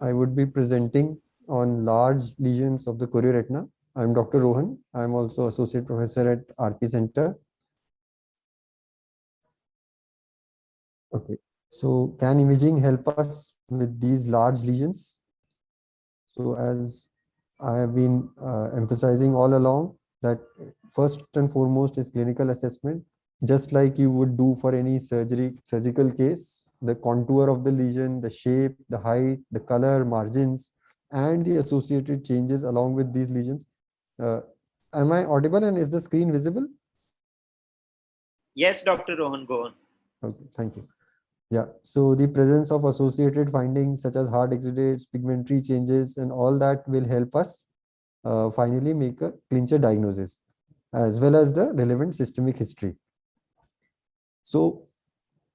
I would be presenting on large lesions of the chorioretina. I'm Dr. Rohan. I'm also Associate Professor at RP Center. Okay. So can imaging help us with these large lesions? So as I have been emphasizing all along that first and foremost is clinical assessment. Just like you would do for any surgical case, the contour of the lesion, the shape, the height, the color, margins, and the associated changes along with these lesions. Uh, am I audible and is the screen visible? Yes, Dr. Rohan, go on. Okay, thank you. Yeah, so the presence of associated findings such as hard exudates, pigmentary changes, and all that will help us finally make a clincher diagnosis as well as the relevant systemic history. So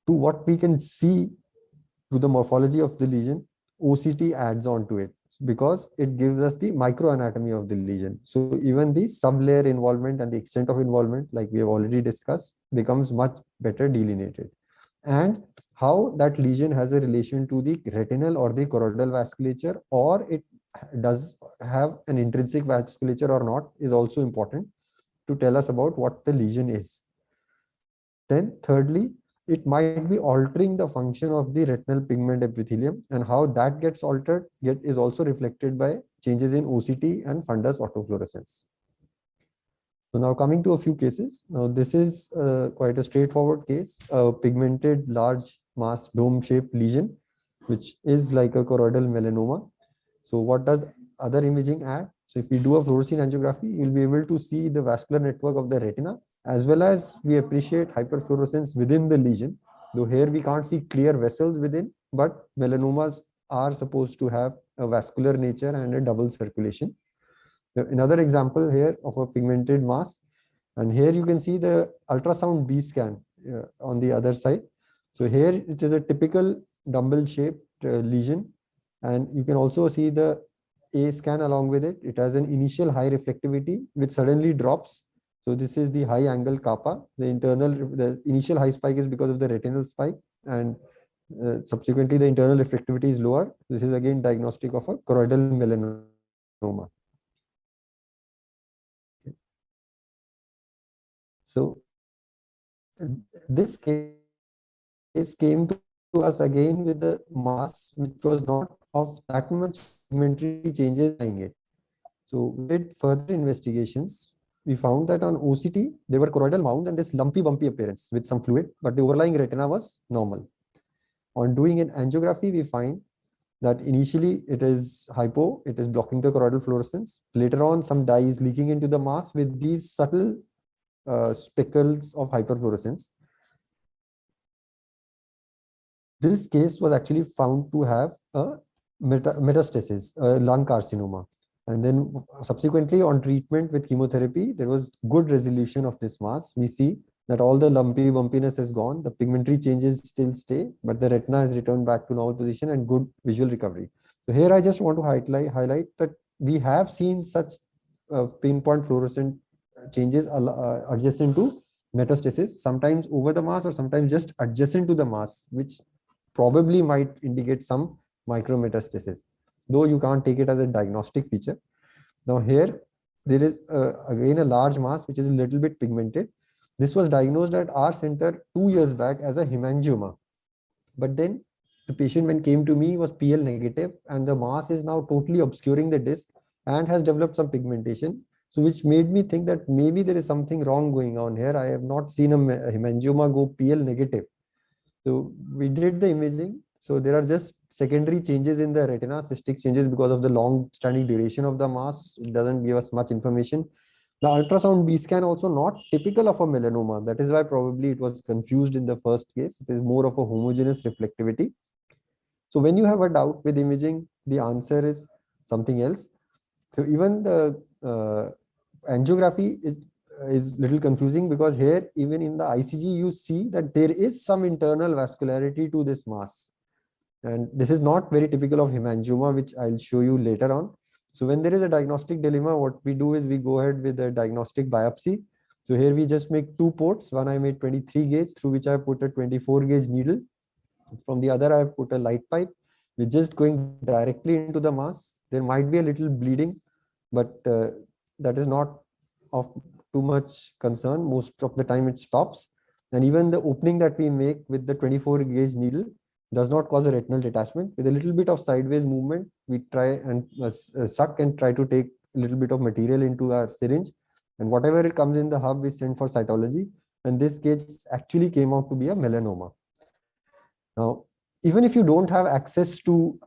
to what we can see to the morphology of the lesion, OCT adds on to it because it gives us the microanatomy of the lesion. So even the sublayer involvement and the extent of involvement, like we have already discussed, becomes much better delineated. And how that lesion has a relation to the retinal or the choroidal vasculature, or it does have an intrinsic vasculature or not, is also important to tell us about what the lesion is. Then thirdly, it might be altering the function of the retinal pigment epithelium, and how that gets altered is also reflected by changes in OCT and fundus autofluorescence. So now coming to a few cases. Now this is quite a straightforward case, a pigmented large mass dome-shaped lesion, which is like a choroidal melanoma. So what does other imaging add? So if we do a fluorescein angiography, you'll be able to see the vascular network of the retina, as well as we appreciate hyperfluorescence within the lesion. Though here we can't see clear vessels within, but melanomas are supposed to have a vascular nature and a double circulation. Another example here of a pigmented mass, and here you can see the ultrasound B scan on the other side. So here it is a typical dumbbell shaped lesion, and you can also see the A scan along with it. It has an initial high reflectivity which suddenly drops. So this is the high angle kappa. The initial high spike is because of the retinal spike, and subsequently the internal reflectivity is lower. This is again diagnostic of a choroidal melanoma. So this case came to us again with a mass which was not of that much pigmentary changes underlying it. So we did further investigations. We found that on OCT, there were choroidal mounds and this lumpy bumpy appearance with some fluid, but the overlying retina was normal. On doing an angiography, we find that initially it is blocking the choroidal fluorescence. Later on, some dye is leaking into the mass with these subtle speckles of hyperfluorescence. This case was actually found to have a metastasis, a lung carcinoma. And then subsequently on treatment with chemotherapy, there was good resolution of this mass. We see that all the lumpy bumpiness is gone, the pigmentary changes still stay, but the retina has returned back to normal position and good visual recovery. So here I just want to highlight that we have seen such pinpoint fluorescent changes adjacent to metastasis, sometimes over the mass or sometimes just adjacent to the mass, which probably might indicate some micrometastasis, though you can't take it as a diagnostic feature. Now here, there is again a large mass which is a little bit pigmented. This was diagnosed at our center 2 years back as a hemangioma. But then the patient when came to me was PL negative and the mass is now totally obscuring the disc and has developed some pigmentation. So which made me think that maybe there is something wrong going on here. I have not seen a hemangioma go PL negative. So we did the imaging. So there are just secondary changes in the retina, cystic changes because of the long standing duration of the mass. It doesn't give us much information. The ultrasound B scan also not typical of a melanoma. That is why probably it was confused in the first case. It is more of a homogeneous reflectivity. So when you have a doubt with imaging, the answer is something else. So even the angiography is little confusing because here even in the ICG you see that there is some internal vascularity to this mass, and this is not very typical of hemangioma, which I'll show you later on. So when there is a diagnostic dilemma, what we do is we go ahead with a diagnostic biopsy. So here we just make two ports. One I made 23 gauge through which I put a 24 gauge needle. From the other I have put a light pipe, We're just going directly into the mass. There might be a little bleeding, but that is not of too much concern. Most of the time it stops. And even the opening that we make with the 24 gauge needle does not cause a retinal detachment. With a little bit of sideways movement, we try and suck and try to take a little bit of material into our syringe. And whatever it comes in the hub, we send for cytology. And this case actually came out to be a melanoma. Now, even if you don't have access to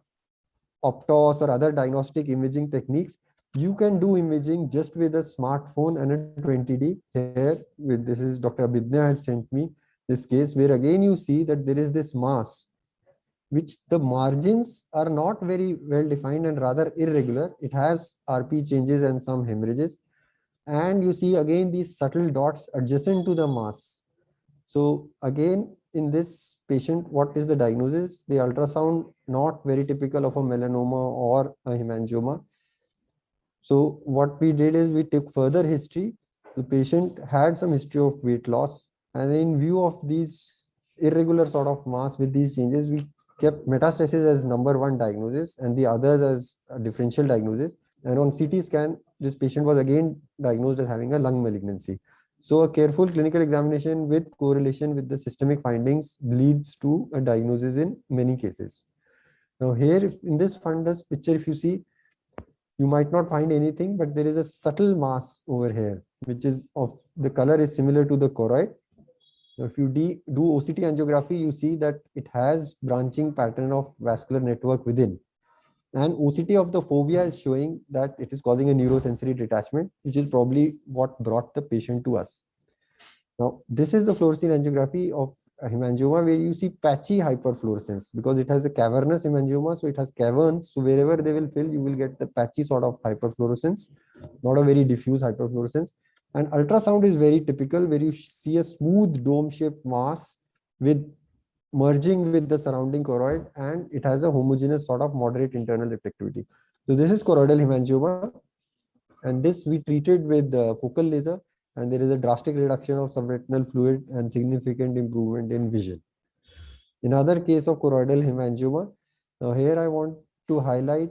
Optos or other diagnostic imaging techniques, you can do imaging just with a smartphone and a 20D. Here, with this is Dr. Abhidnya had sent me this case where again you see that there is this mass, which the margins are not very well defined and rather irregular. It has RP changes and some hemorrhages. And you see again these subtle dots adjacent to the mass. So again, in this patient, what is the diagnosis? The ultrasound not very typical of a melanoma or a hemangioma. So what we did is we took further history. The patient had some history of weight loss, and in view of these irregular sort of mass with these changes, we kept metastasis as number one diagnosis and the others as a differential diagnosis. And on CT scan, this patient was again diagnosed as having a lung malignancy. So a careful clinical examination with correlation with the systemic findings leads to a diagnosis in many cases. Now here in this fundus picture, if you see, you might not find anything, but there is a subtle mass over here, which is of the color is similar to the choroid. Now, if you do OCT angiography, you see that it has branching pattern of vascular network within. And OCT of the fovea is showing that it is causing a neurosensory detachment, which is probably what brought the patient to us. Now, this is the fluorescein angiography of a hemangioma where you see patchy hyperfluorescence because it has a cavernous hemangioma, so it has caverns. So wherever they will fill, you will get the patchy sort of hyperfluorescence, not a very diffuse hyperfluorescence. And ultrasound is very typical where you see a smooth dome-shaped mass with merging with the surrounding choroid, and it has a homogeneous sort of moderate internal reflectivity. So this is choroidal hemangioma, and this we treated with focal laser, and there is a drastic reduction of subretinal fluid and significant improvement in vision. Another case of choroidal hemangioma. Now here I want to highlight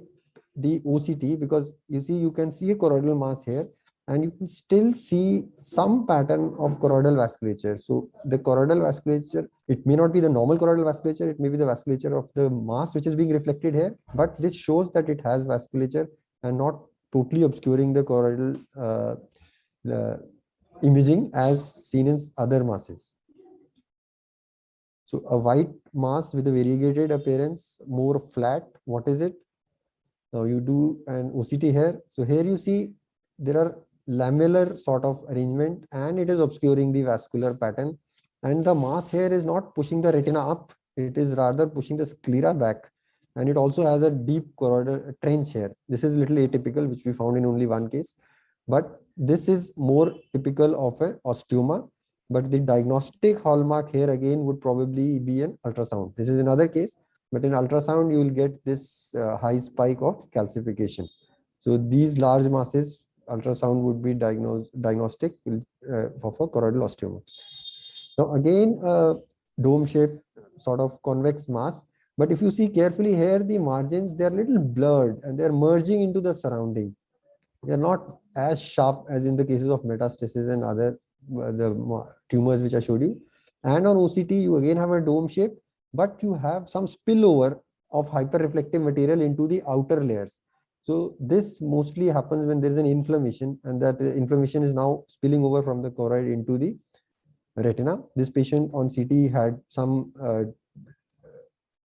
the OCT because you can see a choroidal mass here, and you can still see some pattern of choroidal vasculature. So the choroidal vasculature, it may not be the normal choroidal vasculature, it may be the vasculature of the mass which is being reflected here, but this shows that it has vasculature and not totally obscuring the choroidal imaging as seen in other masses. So a white mass with a variegated appearance, more flat. What is it? Now you do an OCT here. So here you see there are lamellar sort of arrangement and it is obscuring the vascular pattern. And the mass here is not pushing the retina up. It is rather pushing the sclera back. And it also has a deep choroidal trench here. This is a little atypical, which we found in only one case. But this is more typical of an osteoma. But the diagnostic hallmark here again would probably be an ultrasound. This is another case, but in ultrasound you will get this high spike of calcification. So these large masses, ultrasound would be diagnostic for choroidal osteoma. Now again, dome-shaped sort of convex mass. But if you see carefully here, the margins, they are a little blurred and they are merging into the surrounding. They are not as sharp as in the cases of metastasis and other the tumors which I showed you. And on OCT, you again have a dome shape, but you have some spillover of hyperreflective material into the outer layers. So this mostly happens when there is an inflammation, and that inflammation is now spilling over from the choroid into the retina. This patient on CT had some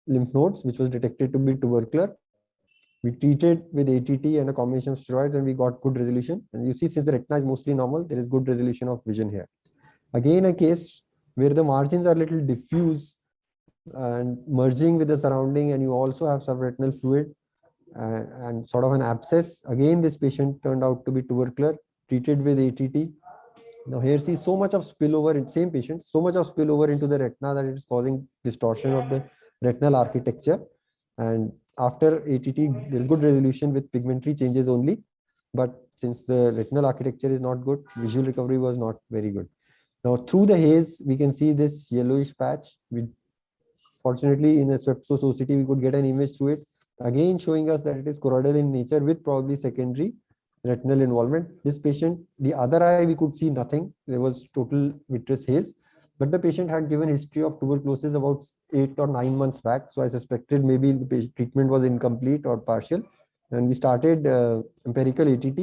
lymph nodes, which was detected to be tubercular. We treated with ATT and a combination of steroids, and we got good resolution. And you see, since the retina is mostly normal, there is good resolution of vision here. Again, a case where the margins are a little diffuse and merging with the surrounding, and you also have subretinal fluid and sort of an abscess. Again, this patient turned out to be tubercular, treated with ATT. Now here see so much of spillover in same patient, so much of spillover into the retina that it is causing distortion of the retinal architecture. And after ATT, there is good resolution with pigmentary changes only. But since the retinal architecture is not good, visual recovery was not very good. Now through the haze, we can see this yellowish patch. Fortunately, in a swept OCT, we could get an image through it, again showing us that it is choroidal in nature with probably secondary retinal involvement. This patient, the other eye, we could see nothing. There was total vitreous haze, but the patient had given history of tuberculosis about 8 or 9 months back. So I suspected maybe the treatment was incomplete or partial. And we started empirical ATT,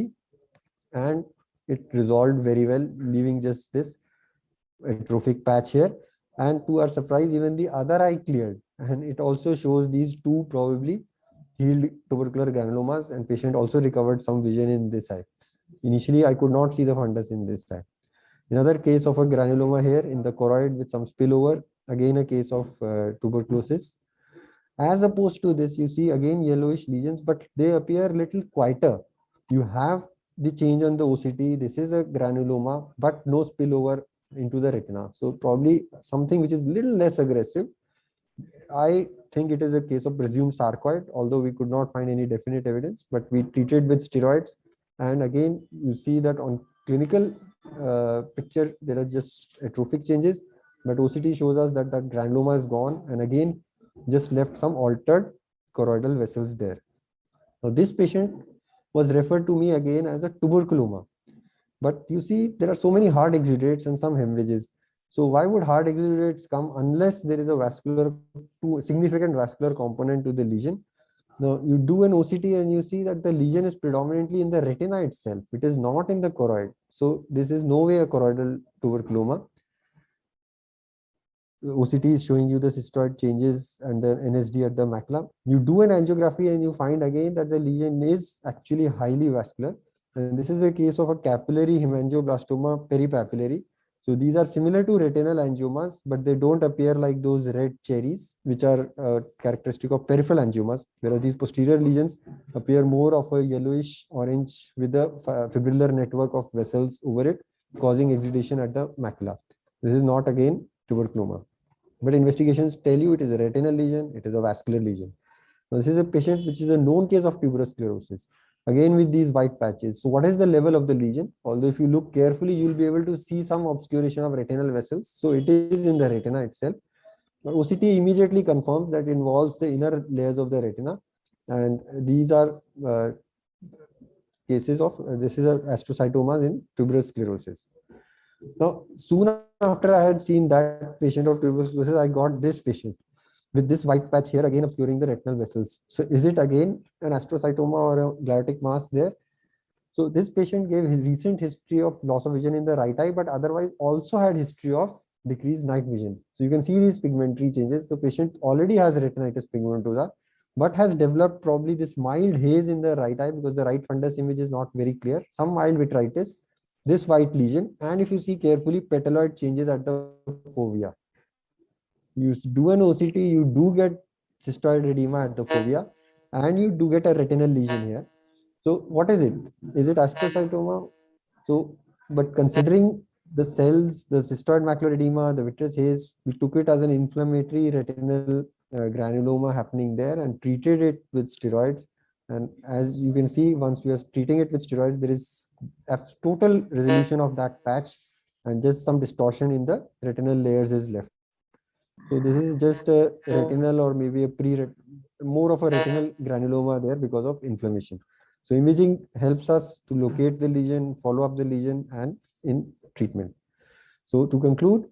and it resolved very well, leaving just this atrophic patch here. And to our surprise, even the other eye cleared. And it also shows these two probably healed tubercular granulomas, and patient also recovered some vision in this eye. Initially, I could not see the fundus in this eye. Another case of a granuloma here in the choroid with some spillover, again a case of tuberculosis. As opposed to this, you see again yellowish lesions, but they appear little quieter. You have the change on the OCT. This is a granuloma, but no spillover into the retina. So probably something which is little less aggressive. I think it is a case of presumed sarcoid, although we could not find any definite evidence, but we treated with steroids. And again, you see that on clinical picture, there are just atrophic changes, but OCT shows us that that granuloma is gone, and again, just left some altered choroidal vessels there. Now, this patient was referred to me again as a tuberculoma. But you see, there are so many hard exudates and some hemorrhages. So why would hard exudates come unless there is a significant vascular component to the lesion? Now you do an OCT and you see that the lesion is predominantly in the retina itself. It is not in the choroid. So this is no way a choroidal tuberculoma. OCT is showing you the cystoid changes and the NSD at the macula. You do an angiography and you find again that the lesion is actually highly vascular. And this is a case of a capillary hemangioblastoma peripapillary. So these are similar to retinal angiomas, but they don't appear like those red cherries, which are characteristic of peripheral angiomas, whereas these posterior lesions appear more of a yellowish orange with a fibrillar network of vessels over it, causing exudation at the macula. This is not again tuberculoma. But investigations tell you it is a retinal lesion, it is a vascular lesion. Now, this is a patient which is a known case of tuberous sclerosis, again with these white patches. So what is the level of the lesion? Although if you look carefully, you will be able to see some obscuration of retinal vessels. So it is in the retina itself. But OCT immediately confirms that it involves the inner layers of the retina. And these are cases of, this is a astrocytoma in tuberous sclerosis. Now, soon after I had seen that patient of tuberous sclerosis, I got this patient with this white patch here, again obscuring the retinal vessels. So is it again an astrocytoma or a gliotic mass there? So this patient gave his recent history of loss of vision in the right eye, but otherwise also had history of decreased night vision. So you can see these pigmentary changes. So patient already has retinitis pigmentosa, but has developed probably this mild haze in the right eye because the right fundus image is not very clear, some mild vitritis, this white lesion, and if you see carefully, petaloid changes at the fovea. You do an OCT, you do get cystoid edema at the fovea, and you do get a retinal lesion here. So what is it? Is it astrocytoma? So, but considering the cells, the cystoid macular edema, the vitreous haze, we took it as an inflammatory retinal granuloma happening there and treated it with steroids. And as you can see, once we are treating it with steroids, there is a total resolution of that patch, and just some distortion in the retinal layers is left. So this is just a retinal or maybe more of a retinal granuloma there because of inflammation. So imaging helps us to locate the lesion, follow up the lesion, and in treatment. So to conclude,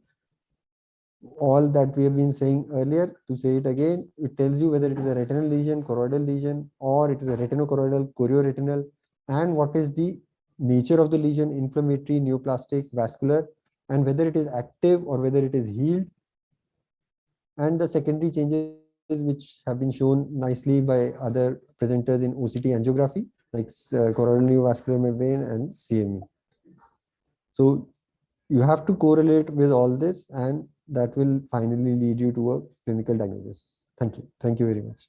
all that we have been saying earlier, to say it again, it tells you whether it is a retinal lesion, choroidal lesion, or it is a retinochoroidal, chorioretinal, and what is the nature of the lesion, inflammatory, neoplastic, vascular, and whether it is active or whether it is healed, and the secondary changes which have been shown nicely by other presenters in OCT angiography, like choroidal neovascular membrane and CME. So you have to correlate with all this, and that will finally lead you to a clinical diagnosis. Thank you. Thank you very much.